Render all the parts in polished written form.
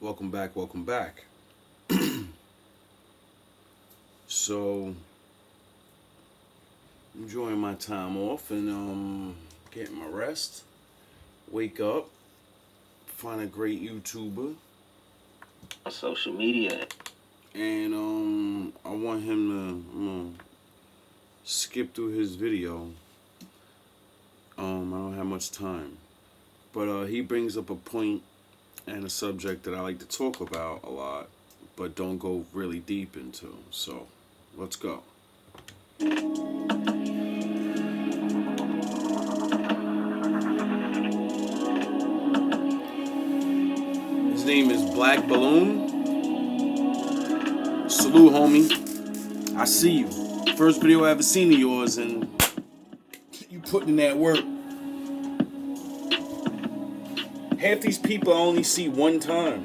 Welcome back, welcome back. So, enjoying my time off and getting my rest. Wake up, find a great YouTuber, On social media. and I want him to skip through his video. I don't have much time, but he brings up a point and a subject that I like to talk about a lot, but don't go really deep into. So, let's go. His name is Black Balloon. Salute, homie. I see you. First video I ever seen of yours, and you putting in that work. Half these people I only see one time.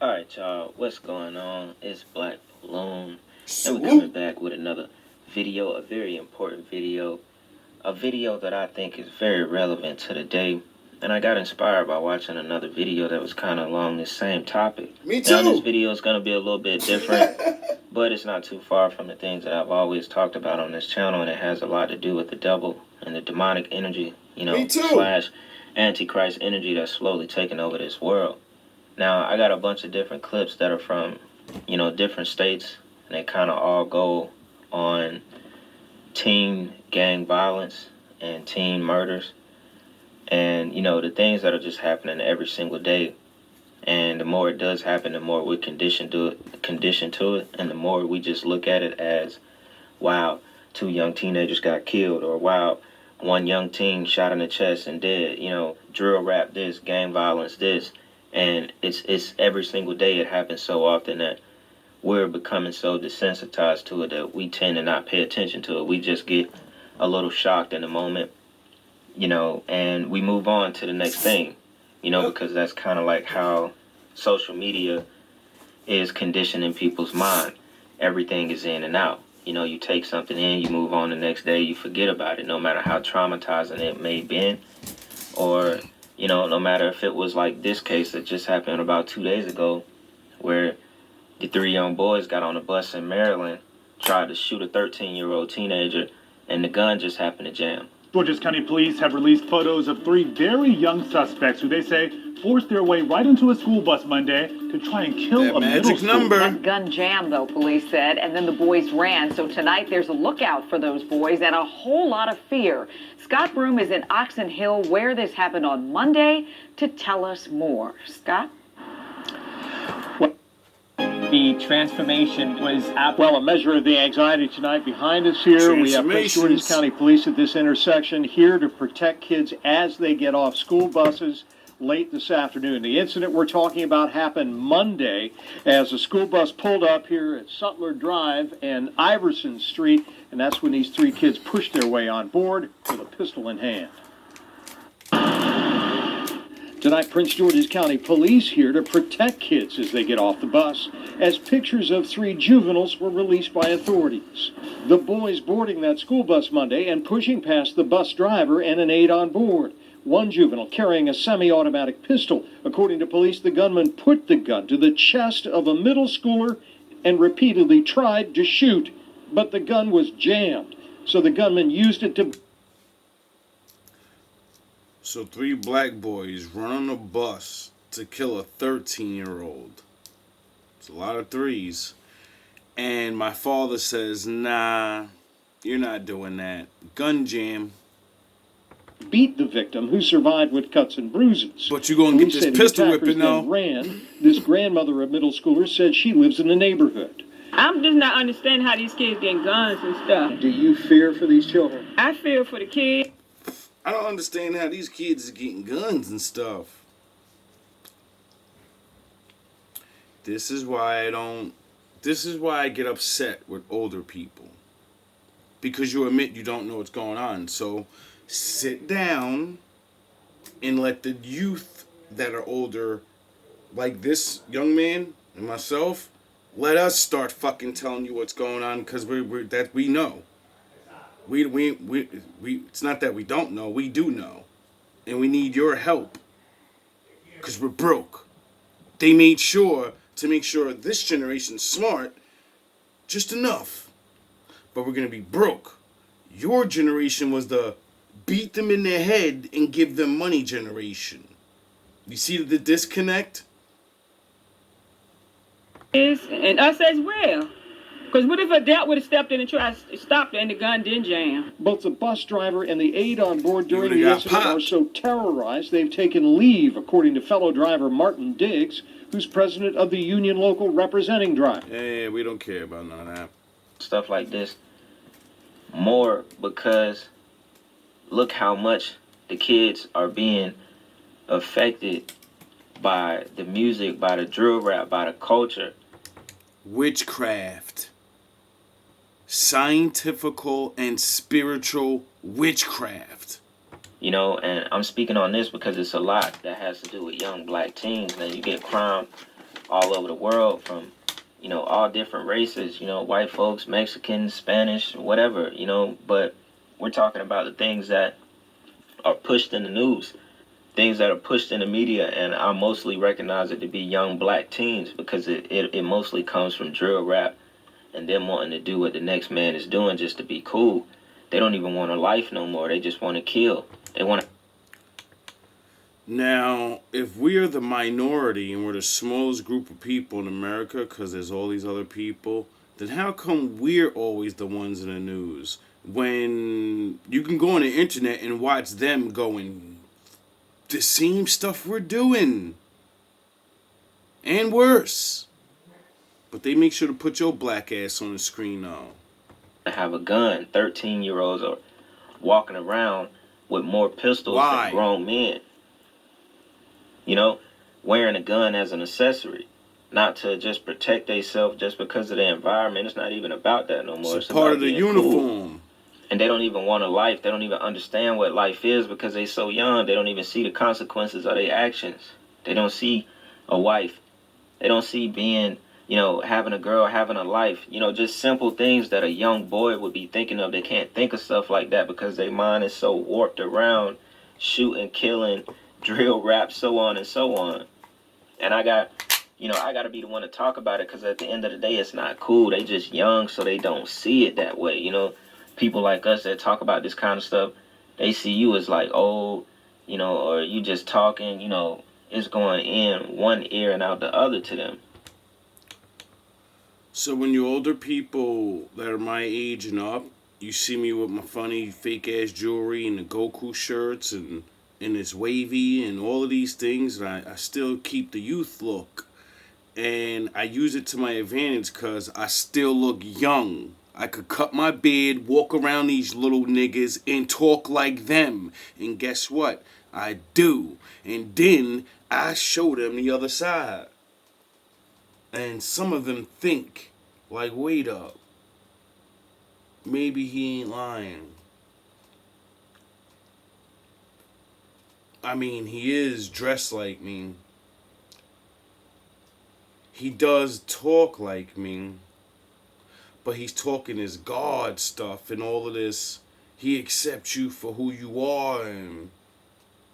Alright, y'all, what's going on? It's Black Balloon, and we're Salute. coming back with another video, a very important video, a video that I think is very relevant to the day. And I got inspired by watching another video that was kind of along this same topic. Me too. Now, this video is going to be a little bit different, but it's not too far from the things that I've always talked about on this channel, and it has a lot to do with the devil and the demonic energy, Me too. slash Antichrist energy that's slowly taking over this world. Now, I got a bunch of different clips that are from, different states, and they kind of all go on teen gang violence and teen murders. And, the things that are just happening every single day. And the more it does happen, the more we're conditioned to it. And the more we just look at it as, wow, 2 young teenagers got killed. Or, wow, 1 young teen shot in the chest and dead. Drill rap this, gang violence this. And it's every single day it happens so often that we're becoming so desensitized to it that we tend to not pay attention to it. We just get a little shocked in the moment. And we move on to the next thing, because that's kind of like how social media is conditioning people's mind. Everything is in and out. You take something in, you move on the next day, you forget about it, no matter how traumatizing it may have been. Or, no matter if it was like this case that just happened about 2 days ago, where the 3 young boys got on a bus in Maryland, tried to shoot a 13-year-old teenager, and the gun just happened to jam. Georges County Police have released photos of 3 very young suspects who they say forced their way right into a school bus Monday to try and kill That a middle magic schooler. number. That gun jam, though, police said, and then the boys ran. So tonight there's a lookout for those boys and a whole lot of fear. Scott Broom is in Oxon Hill, where this happened on Monday, to tell us more. Scott? The transformation was Well, a measure of the anxiety tonight behind us here. We have Prince George's County Police at this intersection here to protect kids as they get off school buses late this afternoon. The incident we're talking about happened Monday as a school bus pulled up here at Sutler Drive and Iverson Street, and that's when these 3 kids pushed their way on board with a pistol in hand. Tonight, Prince George's County Police here to protect kids as they get off the bus, as pictures of 3 juveniles were released by authorities. The boys boarding that school bus Monday and pushing past the bus driver and an aide on board. 1 juvenile carrying a semi-automatic pistol. According to police, the gunman put the gun to the chest of a middle schooler and repeatedly tried to shoot, but the gun was jammed. So the gunman used it to... So 3 black boys run on a bus to kill a 13-year-old. It's a lot of 3s. And my father says, nah, you're not doing that. Gun jam. beat the victim, who survived with cuts and bruises. But you gonna get Police this said the pistol attackers whipping then though. ran. This grandmother of middle schoolers said she lives in the neighborhood. I'm just not understanding how these kids getting guns and stuff. Do you fear for these children? I feel for the kids. I don't understand how these kids is getting guns and stuff. This is why I get upset with older people. Because you admit you don't know what's going on. So sit down and let the youth that are older, like this young man and myself, let us start fucking telling you what's going on, because we know. We it's not that we don't know, we do know. And we need your help. Because we're broke. They made sure to make sure this generation's smart, just enough. But we're going to be broke. Your generation was the beat them in their head and give them money generation. You see the disconnect? And us as well. Because what if a adult would have stepped in and tried to stop it and the gun didn't jam? Both the bus driver and the aide on board during would've the got incident are popped. so terrorized they've taken leave, according to fellow driver Martin Diggs, who's president of the union local representing drivers. Yeah, we don't care about none of that. Stuff like this more because look how much the kids are being affected by the music, by the drill rap, by the culture. Witchcraft. Scientifical and spiritual witchcraft. You know, and I'm speaking on this because it's a lot that has to do with young black teens. And you get crime all over the world from, you know, all different races, you know, white folks, Mexicans, Spanish, whatever, you know. But we're talking about the things that are pushed in the news, things that are pushed in the media, and I mostly recognize it to be young black teens because it mostly comes from drill rap and them wanting to do what the next man is doing just to be cool. They don't even want a life no more. They just want to kill. They want to. Now, if we are the minority and we're the smallest group of people in America because there's all these other people, then how come we're always the ones in the news? When you can go on the internet and watch them going the same stuff we're doing. And worse. But they make sure to put your black ass on the screen now. Have a gun. 13-year-olds are walking around with more pistols Why? than grown men. You know, wearing a gun as an accessory, not to just protect themselves just because of the environment. It's not even about that no more. It's part about of the being uniform. cool. And they don't even want a life. They don't even understand what life is because they're so young. They don't even see the consequences of their actions. They don't see a wife. They don't see being, you know, having a girl, having a life. You know, just simple things that a young boy would be thinking of. They can't think of stuff like that because their mind is so warped around shooting, killing, drill rap, so on and so on. And I got to be the one to talk about it because at the end of the day, it's not cool. They just young, so they don't see it that way. You know, people like us that talk about this kind of stuff, they see you as like old, you know, or you just talking, you know, it's going in one ear and out the other to them. So when you older people that are my age and up, you see me with my funny fake ass jewelry and the Goku shirts and this wavy and all of these things, and I still keep the youth look. And I use it to my advantage because I still look young. I could cut my beard, walk around these little niggas, and talk like them. And guess what? I do. And then I show them the other side. And some of them think, like, wait up. Maybe he ain't lying. I mean, he is dressed like me. He does talk like me. But he's talking his God stuff and all of this. He accepts you for who you are and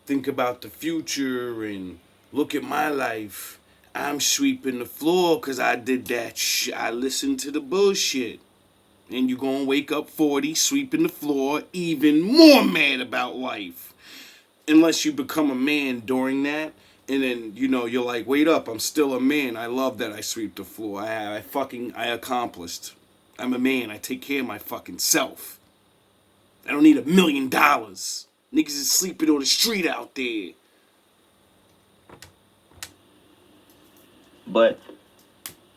think about the future and look at my life. I'm sweeping the floor because I did that shit. I listened to the bullshit. And you're going to wake up 40, sweeping the floor, even more mad about life. Unless you become a man during that. And then, you know, you're like, wait up, I'm still a man. I love that I sweep the floor. I accomplished. I'm a man. I take care of my fucking self. I don't need $1 million. Niggas is sleeping on the street out there. But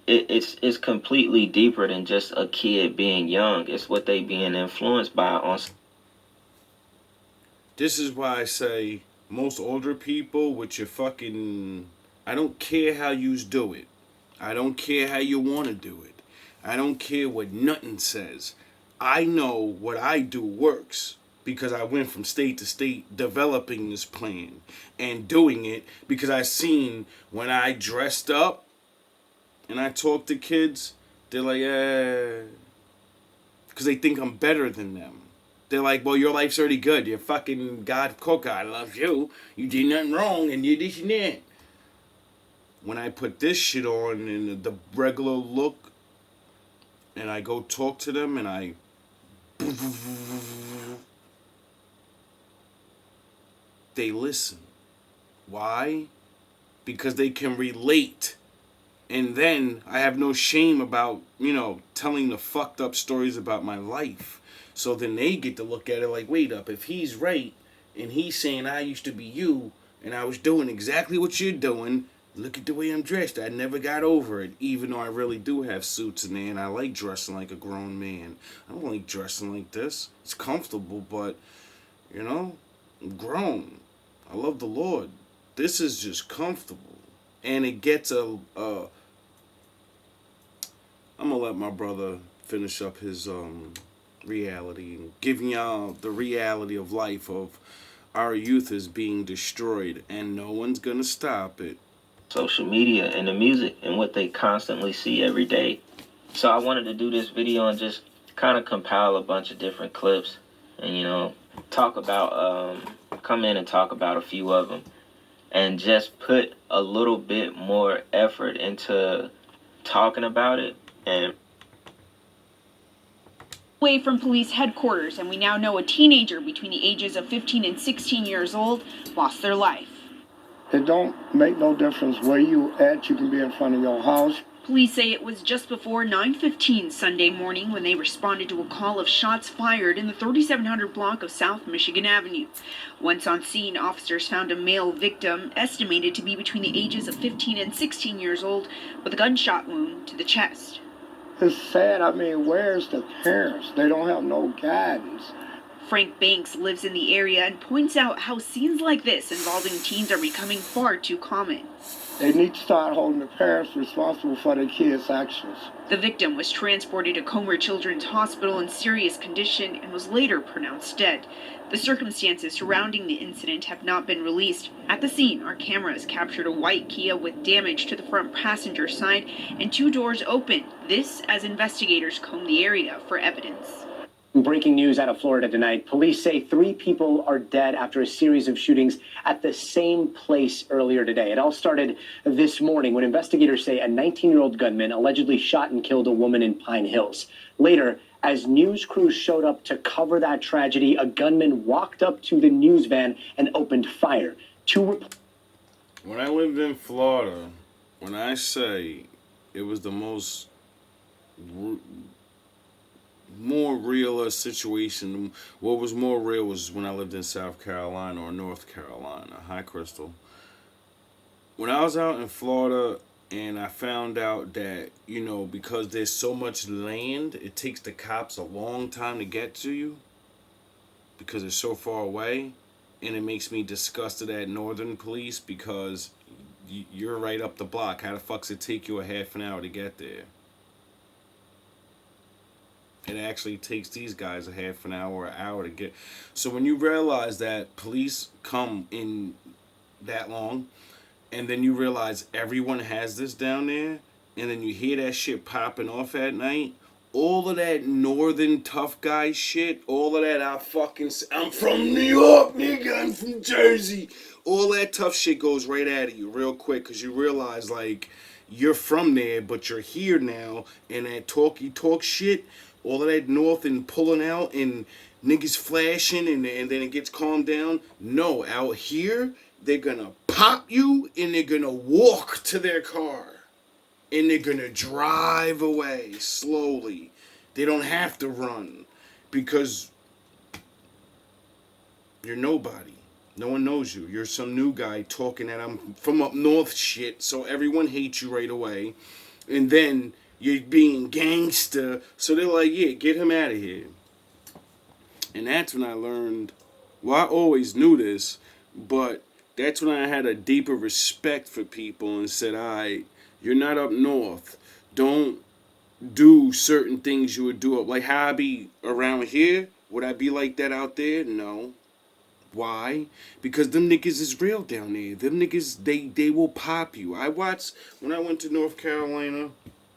it's completely deeper than just a kid being young. It's what they being influenced by on. This is why I say most older people with your fucking... I don't care how yous do it. I don't care how you want to do it. I don't care what nothing says. I know what I do works because I went from state to state developing this plan and doing it because I seen when I dressed up and I talk to kids, they're like, because they think I'm better than them. They're like, well, your life's already good. You're fucking God, God loves you. You did nothing wrong and you this and that. when I put this shit on in the regular look, and I go talk to them, and they listen. Why? Because they can relate. And then I have no shame about, telling the fucked up stories about my life. So then they get to look at it like, wait up, if he's right, and he's saying I used to be you, and I was doing exactly what you're doing, look at the way I'm dressed. I never got over it, even though I really do have suits in there, and I like dressing like a grown man. I don't like dressing like this. It's comfortable, but, I'm grown. I love the Lord. This is just comfortable. And it gets I'm gonna let my brother finish up his reality and giving y'all the reality of life of our youth is being destroyed, and no one's gonna stop it. Social media and the music and what they constantly see every day. So I wanted to do this video and just kind of compile a bunch of different clips and, talk about, come in and talk about a few of them and just put a little bit more effort into talking about it. And away from police headquarters, and we now know a teenager between the ages of 15 and 16 years old lost their life. It don't make no difference where you at. You can be in front of your house. Police say it was just before 9:15 Sunday morning when they responded to a call of shots fired in the 3700 block of South Michigan Avenue. Once on scene, officers found a male victim estimated to be between the ages of 15 and 16 years old with a gunshot wound to the chest. It's sad. Where's the parents? They don't have no guidance. Frank Banks lives in the area and points out how scenes like this involving teens are becoming far too common. They need to start holding the parents responsible for their kids' actions. The victim was transported to Comer Children's Hospital in serious condition and was later pronounced dead. The circumstances surrounding the incident have not been released. At the scene, our cameras captured a white Kia with damage to the front passenger side and 2 doors open. This as investigators comb the area for evidence. Breaking news out of Florida tonight. Police say 3 people are dead after a series of shootings at the same place earlier today. It all started this morning when investigators say a 19-year-old gunman allegedly shot and killed a woman in Pine Hills. Later, as news crews showed up to cover that tragedy, a gunman walked up to the news van and opened fire. When I lived in Florida, when I say it was the most more real situation, what was more real was when I lived in South Carolina or North Carolina. Hi, Crystal. When I was out in Florida and I found out that, because there's so much land, it takes the cops a long time to get to you because it's so far away, and it makes me disgusted at Northern police because you're right up the block. How the fuck's it take you a half an hour to get there? It actually takes these guys a half an hour or an hour to get. So when you realize that police come in that long, and then you realize everyone has this down there, and then you hear that shit popping off at night, all of that northern tough guy shit, all of that I'm from New York, nigga, I'm from Jersey, all that tough shit goes right out of you real quick, because you realize, you're from there, but you're here now, and that talky talk shit, all of that north and pulling out and niggas flashing and then it gets calmed down. No, out here, they're gonna pop you and they're gonna walk to their car. And they're gonna drive away slowly. They don't have to run because you're nobody. No one knows you. You're some new guy talking that I'm from up north shit, so everyone hates you right away. And then you're being gangster, so they're like, yeah, get him out of here. And that's when I learned, I always knew this, but that's when I had a deeper respect for people and said, all right, you're not up north. Don't do certain things you would do up. Like how I be around here, would I be like that out there? No. Why? Because them niggas is real down there. Them niggas, they will pop you. I watched, when I went to North Carolina,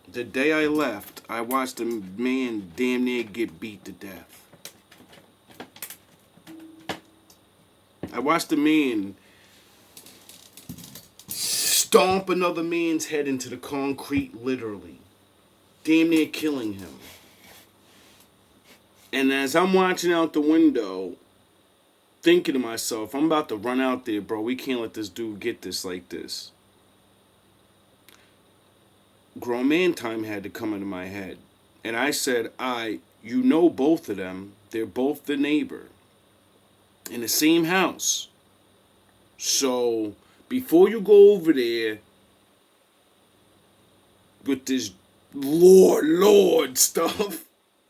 the day I left, I watched a man damn near get beat to death. I watched a man stomp another man's head into the concrete, literally. Damn near killing him. And as I'm watching out the window, thinking to myself, I'm about to run out there, bro. We can't let this dude get this like this. Grown man time had to come into my head. And I said, you know both of them. They're both the neighbor. In the same house. So, before you go over there with this Lord stuff,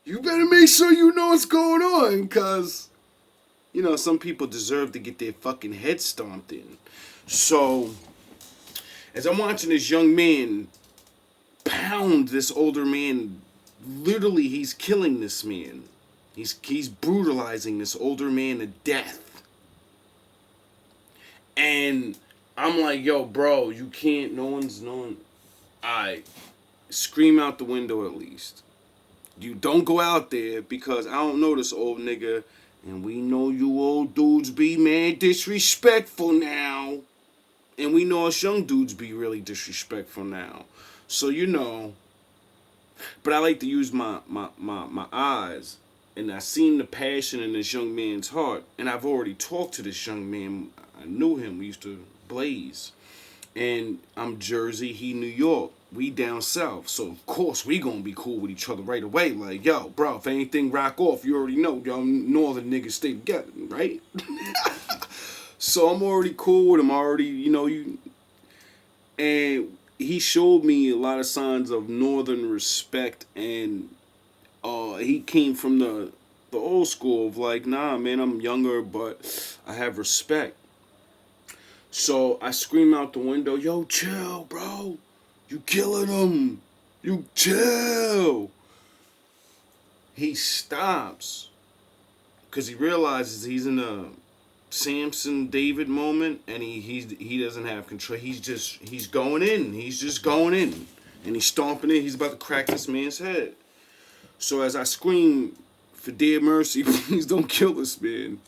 you better make sure you know what's going on, because, you know, some people deserve to get their fucking head stomped in. So, as I'm watching this young man pound this older man, literally he's killing this man. He's brutalizing this older man to death. And I'm like, yo, bro, you can't, no one's knowing. Alright, scream out the window at least. You don't go out there, because I don't know this old nigga, and we know you old dudes be mad disrespectful now. And we know us young dudes be really disrespectful now. So, you know, but I like to use my eyes, and I seen the passion in this young man's heart, and I've already talked to this young man. I knew him, we used to blaze. And I'm Jersey, he New York. We down south, so of course we gonna be cool with each other right away. Like, yo, bro, if anything rock off, you already know, y'all northern niggas stay together, right? So I'm already cool with him. Already, you know, and he showed me a lot of signs of northern respect, and he came from the old school of like, nah, man, I'm younger, but I have respect. So I scream out the window, yo, chill, bro. You killing him. You chill. He stops because he realizes he's in a Samson David moment, and he doesn't have control. He's going in. He's just going in, and he's stomping in. He's about to crack this man's head. So as I scream for dear mercy, please don't kill this man,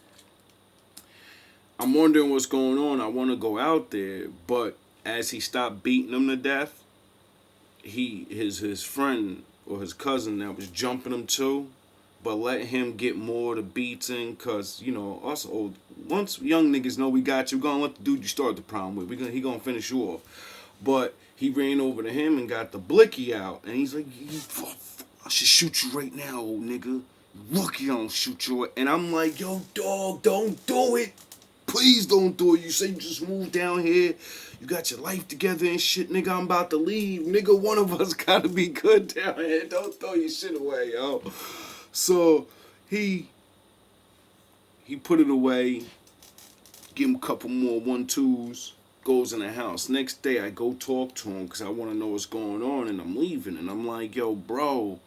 I'm wondering what's going on. I want to go out there, but as he stopped beating him to death, his friend or his cousin that was jumping him too, but let him get more of the beats in, cause you know us old, once young niggas know we got you, gonna let the dude you started the problem with. He gonna finish you off. But he ran over to him and got the blicky out, and he's like, I should shoot you right now, old nigga. Look, you don't shoot you. And I'm like, yo, dog, don't do it. Please don't do it. You say you just moved down here. You got your life together and shit, nigga. I'm about to leave. Nigga, one of us gotta be good down here. Don't throw your shit away, yo. So, he put it away. Give him a couple more 1-2s. Goes in the house. Next day, I go talk to him because I want to know what's going on, and I'm leaving. And I'm like, yo, bro,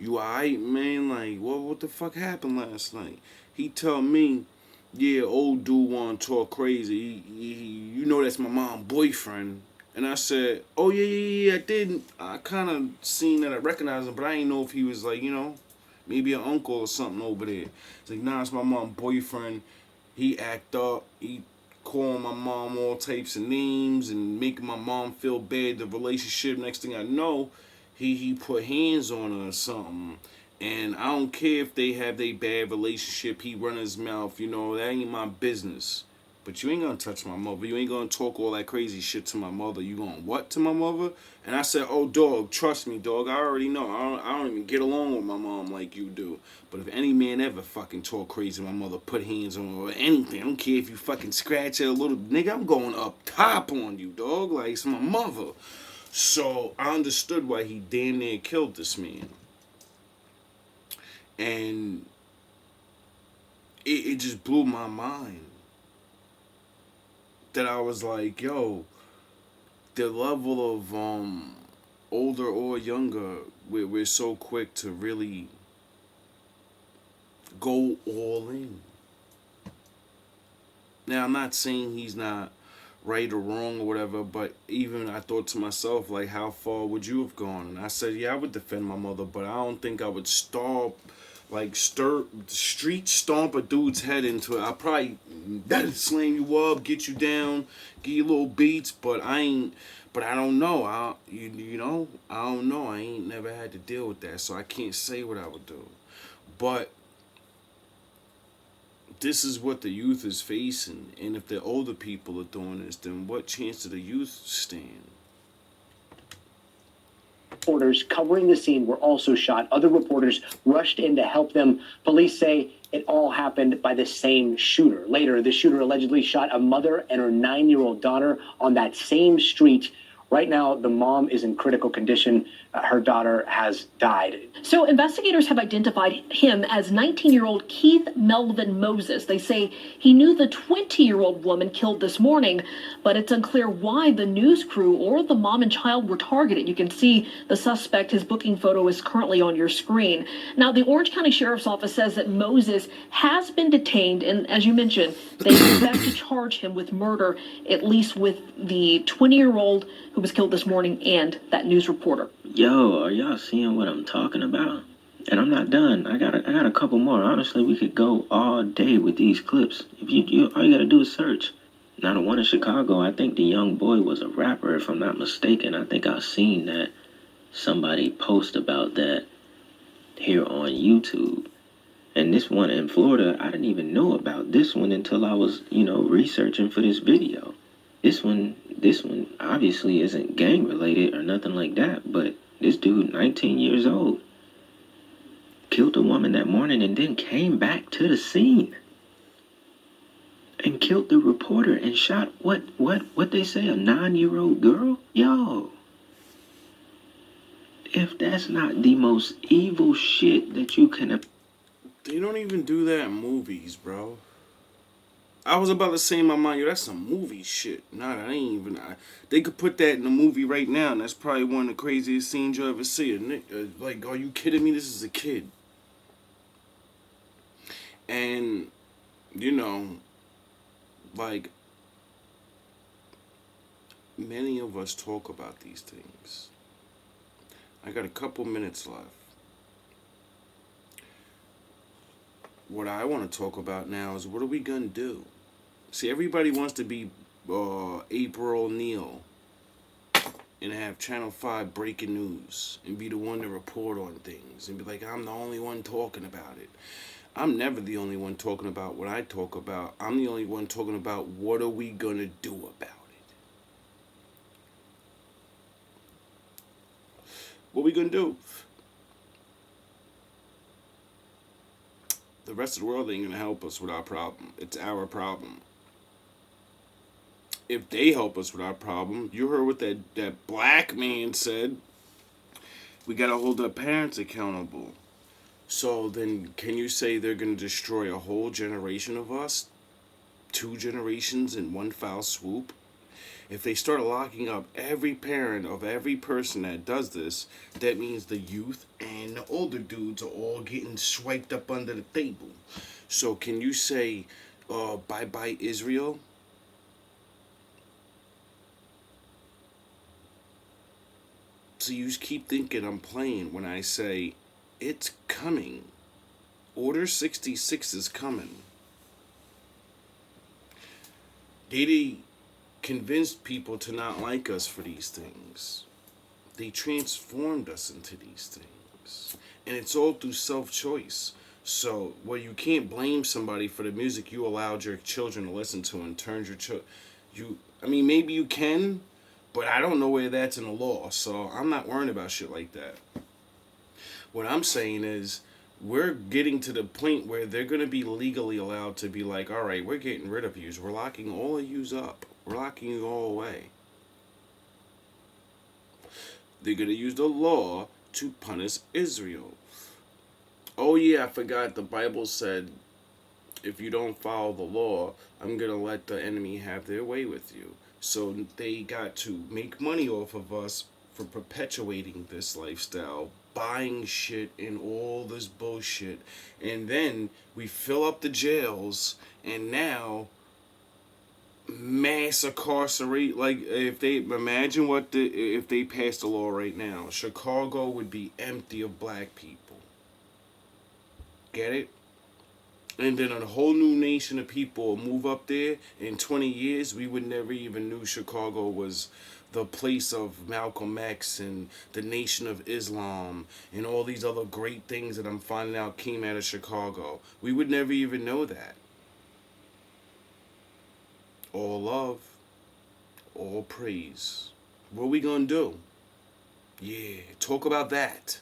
you alright, man? Like, what the fuck happened last night? He tell me, yeah, old dude want to talk crazy. You know that's my mom's boyfriend. And I said, oh, yeah, I did. I kind of seen that, I recognized him, but I didn't know if he was like, you know, maybe an uncle or something over there. It's like, nah, it's my mom's boyfriend. He act up. He calling my mom all types of names and making my mom feel bad. The relationship, next thing I know, he put hands on her or something. And I don't care if they have their bad relationship. He run his mouth, you know, that ain't my business. But you ain't gonna touch my mother. You ain't gonna talk all that crazy shit to my mother. You gonna what to my mother? And I said, oh, dog, trust me, dog. I already know. I don't even get along with my mom like you do. But if any man ever fucking talk crazy to my mother, put hands on her or anything, I don't care if you fucking scratch her a little, nigga, I'm going up top on you, dog. Like, it's my mother. So I understood why he damn near killed this man. And it just blew my mind. That I was like, yo, the level of older or younger, we're so quick to really go all in. Now, I'm not saying he's not right or wrong or whatever, but even I thought to myself, like, how far would you have gone? And I said, yeah, I would defend my mother, but I don't think I would starve like street stomp a dude's head into it. I probably slam you up, get you down, give you little beats, but I don't know. I don't know. I ain't never had to deal with that, so I can't say what I would do. But this is what the youth is facing, and if the older people are doing this, then what chance do the youth stand? Reporters covering the scene were also shot. Other reporters rushed in to help them. Police say it all happened by the same shooter. Later, the shooter allegedly shot a mother and her 9-year-old daughter on that same street. Right now, the mom is in critical condition. Her daughter has died. So investigators have identified him as 19-year-old Keith Melvin Moses. They say he knew the 20-year-old woman killed this morning, but it's unclear why the news crew or the mom and child were targeted. You can see the suspect, his booking photo is currently on your screen. Now, the Orange County Sheriff's Office says that Moses has been detained, and as you mentioned, they expect to charge him with murder, at least with the 20-year-old who was killed this morning and that news reporter. Yo, are y'all seeing what I'm talking about? And I'm not done. I got a couple more. Honestly, we could go all day with these clips. If you all you gotta do is search. Now the one in Chicago, I think the young boy was a rapper, if I'm not mistaken. I think I've seen that somebody post about that here on YouTube. And this one in Florida, I didn't even know about this one until I was, researching for this video. This one obviously isn't gang related or nothing like that, but this dude, 19 years old, killed a woman that morning and then came back to the scene and killed the reporter and shot what they say, a 9-year-old girl? Yo, if that's not the most evil shit that you can... They don't even do that in movies, bro. I was about to say in my mind, yo, that's some movie shit. Nah, that ain't even... they could put that in a movie right now, and that's probably one of the craziest scenes you'll ever see. Like, are you kidding me? This is a kid. And, like, many of us talk about these things. I got a couple minutes left. What I want to talk about now is, what are we going to do? See, everybody wants to be April O'Neil and have Channel 5 breaking news and be the one to report on things and be like, I'm the only one talking about it. I'm never the only one talking about what I talk about. I'm the only one talking about what are we going to do about it. What are we going to do? The rest of the world ain't going to help us with our problem. It's our problem. If they help us with our problem, you heard what that black man said. We got to hold our parents accountable. So then can you say they're going to destroy a whole generation of us? 2 generations in one foul swoop? If they start locking up every parent of every person that does this, that means the youth and the older dudes are all getting swiped up under the table. So can you say, bye-bye Israel? So you keep thinking I'm playing when I say, it's coming. Order 66 is coming. They convinced people to not like us for these things. They transformed us into these things. And it's all through self-choice. So, you can't blame somebody for the music you allowed your children to listen to and turned maybe you can, but I don't know where that's in the law, so I'm not worrying about shit like that. What I'm saying is, we're getting to the point where they're going to be legally allowed to be like, all right, we're getting rid of yous. We're locking all of yous up. We're locking you all away. They're going to use the law to punish Israel. Oh yeah, I forgot the Bible said, if you don't follow the law, I'm going to let the enemy have their way with you. So they got to make money off of us for perpetuating this lifestyle, buying shit and all this bullshit. And then we fill up the jails, and now mass incarcerate. Like, if they imagine if they passed a law right now, Chicago would be empty of black people. Get it? And then a whole new nation of people move up there. In 20 years, we would never even knew Chicago was the place of Malcolm X and the Nation of Islam and all these other great things that I'm finding out came out of Chicago. We would never even know that. All love, all praise. What are we gonna do? Yeah, talk about that.